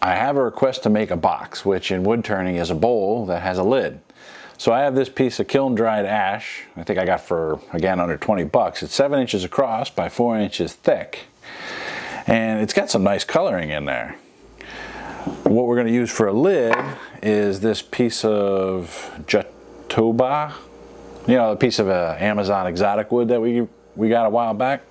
I have a request to make a box, which in wood turning is a bowl that has a lid. So I have this piece of kiln dried ash, I think I got for, again, under 20 bucks. It's 7 inches across by 4 inches thick. And it's got some nice coloring in there. What we're going to use for a lid is this piece of jatoba, you know, a piece of Amazon exotic wood that we got a while back.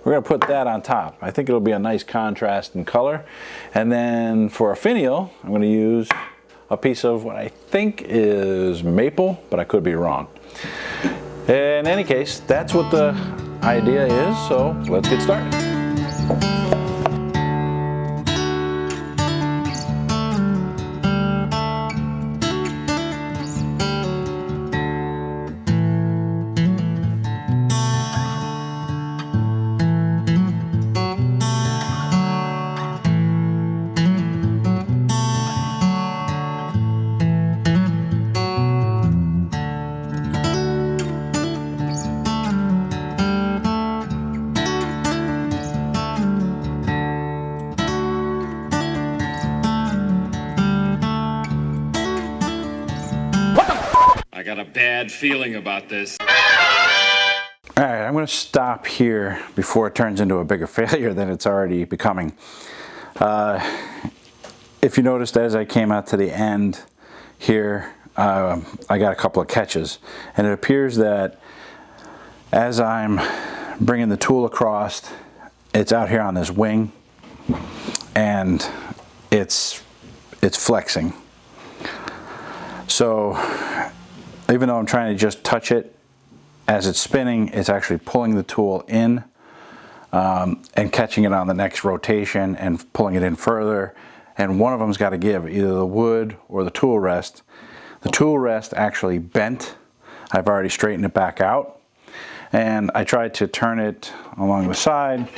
We're going to put that on top. I think it'll be a nice contrast in color. And then for a finial, I'm going to use a piece of what I think is maple, but I could be wrong. In any case, that's what the idea is, so let's get started. I got a bad feeling about this. All right, I'm going to stop here before it turns into a bigger failure than it's already becoming. If you noticed, as I came out to the end here, I got a couple of catches, and it appears that as I'm bringing the tool across, it's out here on this wing, and it's flexing. So even though I'm trying to just touch it, as it's spinning, it's actually pulling the tool in and catching it on the next rotation and pulling it in further. And one of them's got to give, either the wood or the tool rest. The tool rest actually bent. I've already straightened it back out. And I tried to turn it along the side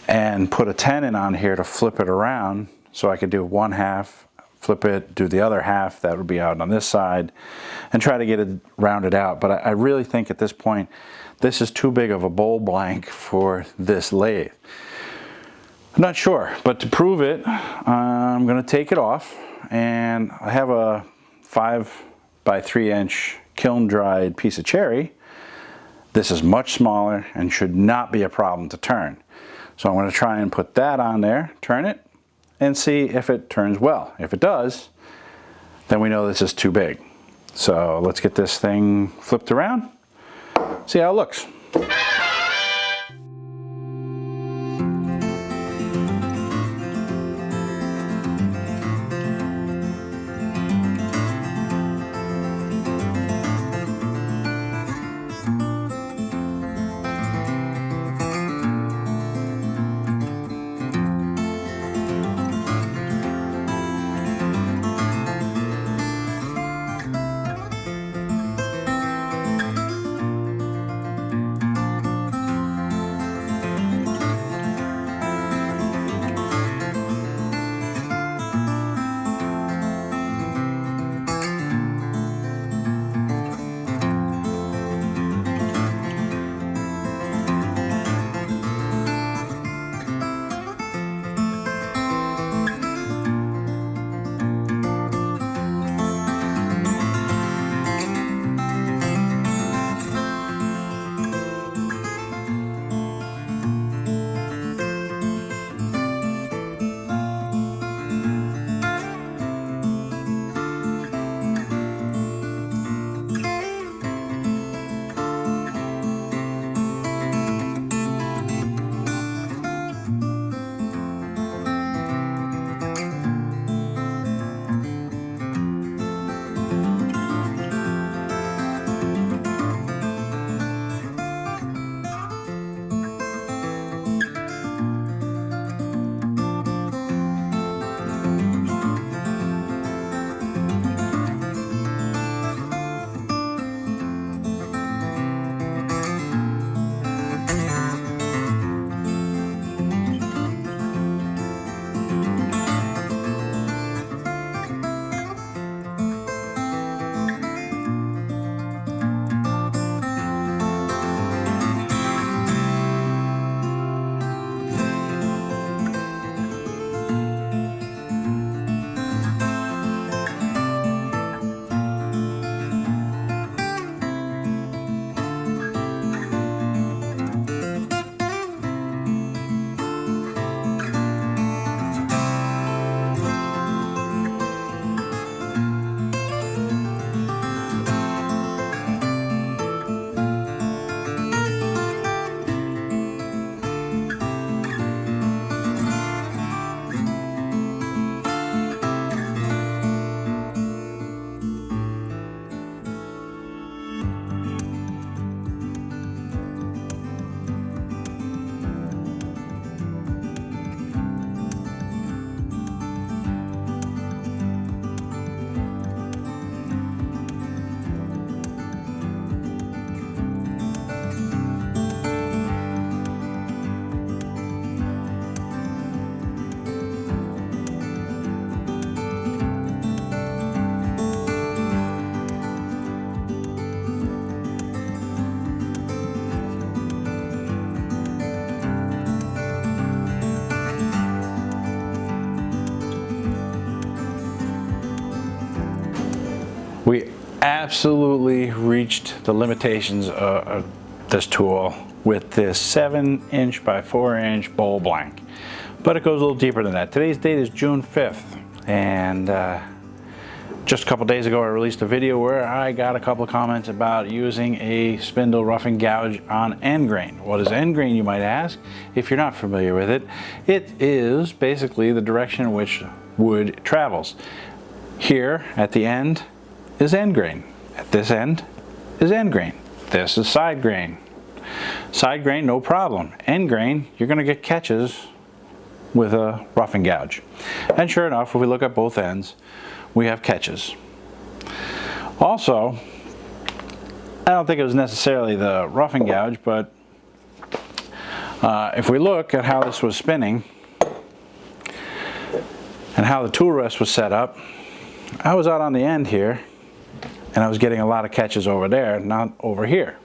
and put a tenon on here to flip it around so I could do one half, flip it, do the other half that would be out on this side, and try to get it rounded out. But I really think at this point, this is too big of a bowl blank for this lathe. I'm not sure, but to prove it, I'm going to take it off, and I have a 5 by 3 inch kiln dried piece of cherry. This is much smaller and should not be a problem to turn. So I'm going to try and put that on there, turn it, and see if it turns well. If it does, then we know this is too big. So let's get this thing flipped around, see how it looks. We absolutely reached the limitations of this tool with this 7" by 4" bowl blank. But it goes a little deeper than that. Today's date is June 5th, and just a couple days ago I released a video where I got a couple of comments about using a spindle roughing gouge on end grain. What is end grain, you might ask? If you're not familiar with it, it is basically the direction in which wood travels. Here at the end is end grain. At this end is end grain. This is side grain. Side grain, no problem. End grain, you're going to get catches with a roughing gouge. And sure enough, if we look at both ends, we have catches. Also, I don't think it was necessarily the roughing gouge, but if we look at how this was spinning and how the tool rest was set up, I was out on the end here and I was getting a lot of catches over there, not over here.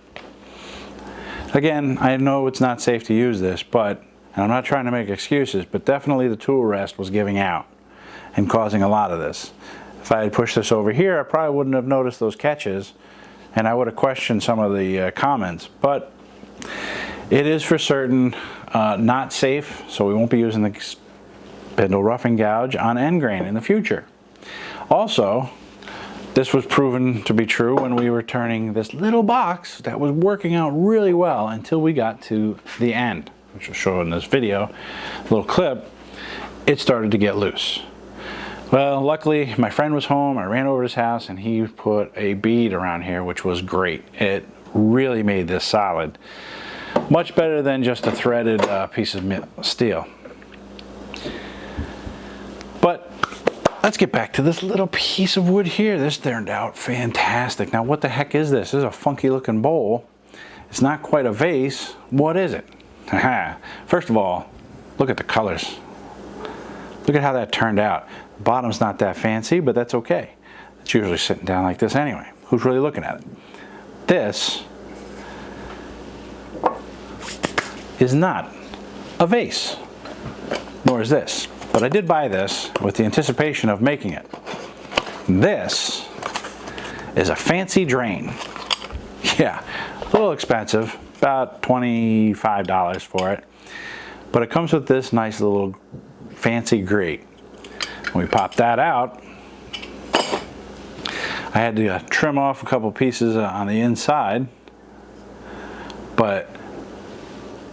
Again, I know it's not safe to use this, but, and I'm not trying to make excuses, but definitely the tool rest was giving out and causing a lot of this. If I had pushed this over here, I probably wouldn't have noticed those catches, and I would have questioned some of the comments. But it is for certain not safe, so we won't be using the spindle roughing gouge on end grain in the future. Also, this was proven to be true when we were turning this little box that was working out really well until we got to the end, which I'll show in this video, a little clip. It started to get loose. Well, luckily my friend was home. I ran over to his house and he put a bead around here, which was great. It really made this solid. Much better than just a threaded piece of steel. But let's get back to this little piece of wood here. This turned out fantastic. Now, what the heck is this? This is a funky looking bowl. It's not quite a vase. What is it? First of all, look at the colors. Look at how that turned out. The bottom's not that fancy, but that's okay. It's usually sitting down like this anyway. Who's really looking at it? This is not a vase, nor is this. But I did buy this with the anticipation of making it. This is a fancy drain. Yeah, a little expensive, about $25 for it. But it comes with this nice little fancy grate. When we pop that out, I had to trim off a couple pieces on the inside, but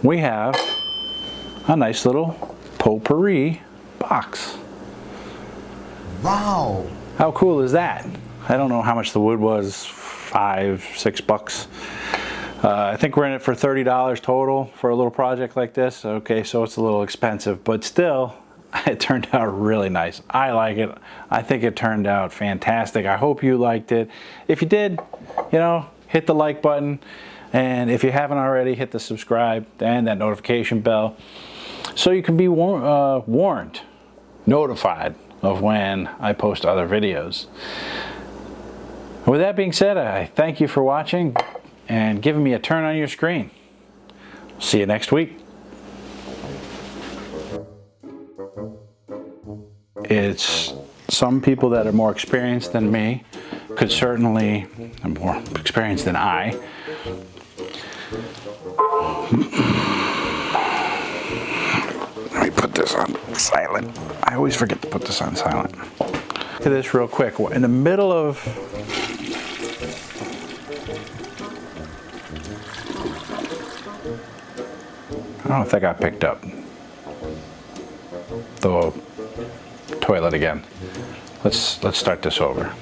we have a nice little potpourri box. Wow! How cool is that? I don't know how much the wood was, $5, $6. I think we're in it for $30 total for a little project like this. Okay, so it's a little expensive, but still, it turned out really nice. I like it. I think it turned out fantastic. I hope you liked it. If you did, you know, hit the like button. And if you haven't already, hit the subscribe and that notification bell so you can be warned, notified of when I post other videos. With that being said, I thank you for watching and giving me a turn on your screen. See you next week. It's some people that are more experienced than me could certainly, more experienced than I. Let me put this on silent. I always forget to put this on silent. Look at this real quick. In the middle of I don't know if that got picked up. The toilet again. Let's start this over.